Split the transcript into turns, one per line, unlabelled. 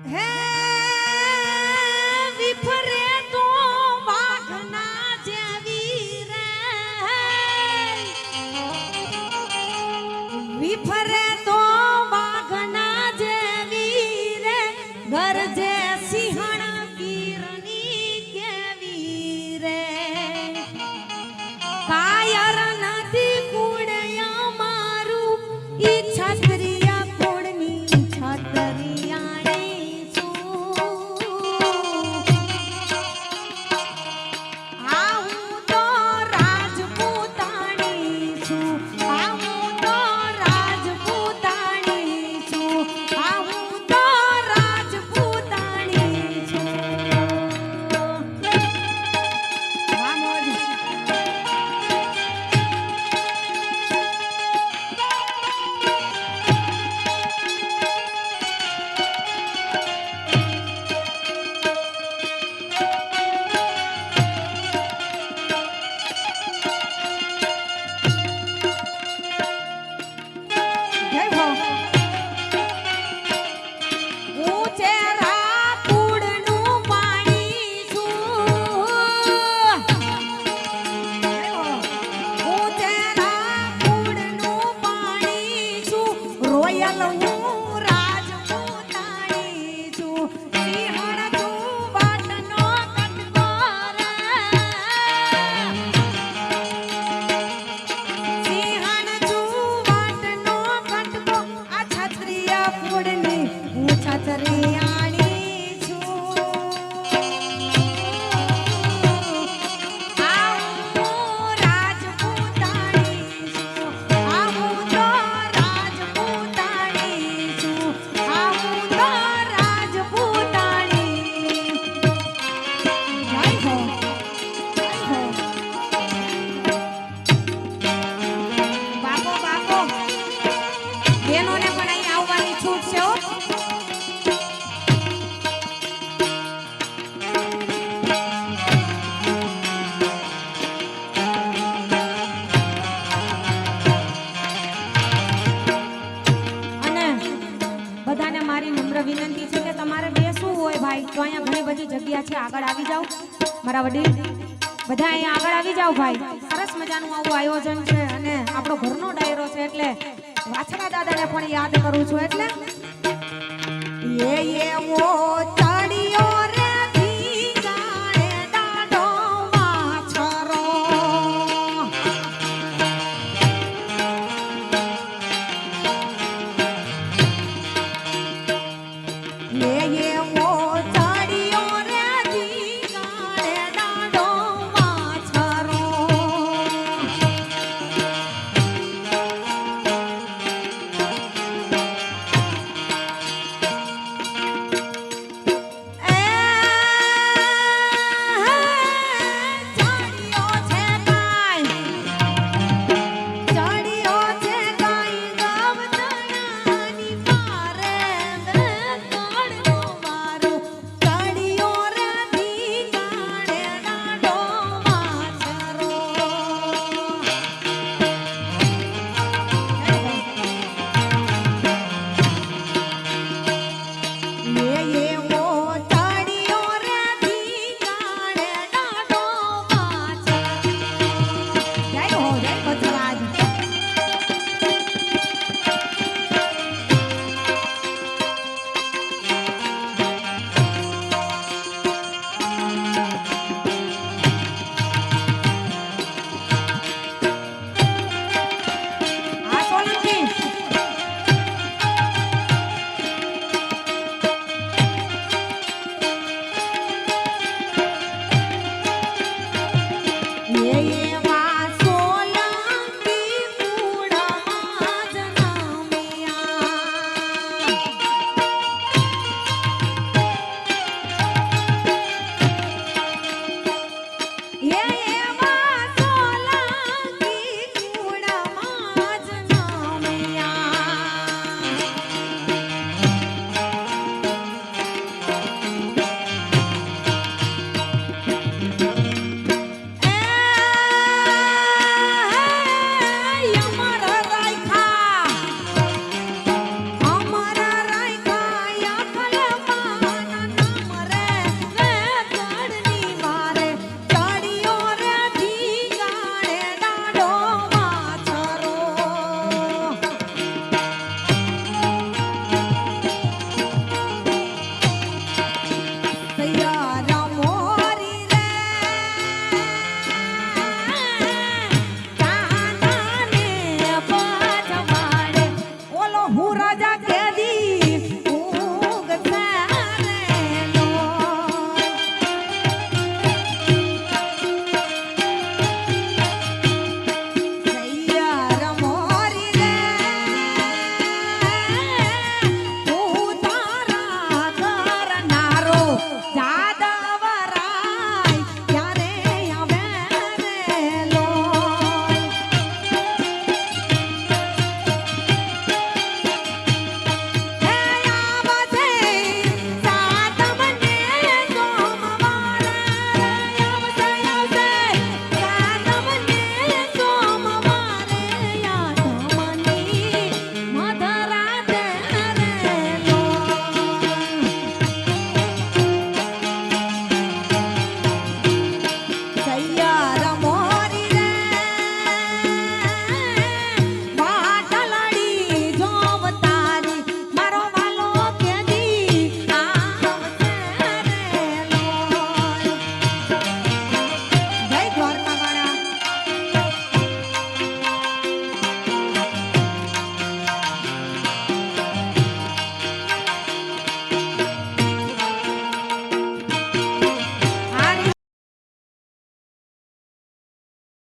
હે વિફરે તો વાઘના જેવી રે વિફરે તો વાઘના જેવી રે ગરજે સિંહણ ગીરની કેવી રે કાયર નથી કુડયા મારું ઈ છત્રિયા કોડની છત્રિયાણી છું હું તો રાજપૂતાણી છું હું તો રાજપૂતાણી છું હું તો રાજપૂતાણી છું વાહ મોજ જય હો ઊંચે રાકુડનું પાણી છું જય હો ઊંચે રાકુડનું પાણી છું રોયલ હું રાજપૂતાણી છું સિંહણ તું વાટનો કટકો રે સિંહણ તું વાટનો કટકો આ છત્રિય ફૂડની હું છત્રિયાણી છું હું રાજપૂતાણી છું હું તો રાજપૂતાણી છું હું તો રાજપૂતાણી જય હો જય હો બાપો બાપો બહેનોને પણ અહીં આવવાની છૂટ છે હો અને બધાને મારી નમ્ર વિનંતી છે કે તમારે બેસવું હોય ભાઈ તો અહીંયા ઘણી બધી જગ્યા છે આગળ આવી જાઓ મારા વડીલ બધા અહીંયા આગળ આવી જાઓ ભાઈ સરસ મજાનું આવું આયોજન છે અને આપણો ઘરનો ડાયરો છે એટલે વાછડા દાદાને પણ યાદ કરું છું એટલે એવો ચડિયો રે ભીગાણે દાડો વાછરો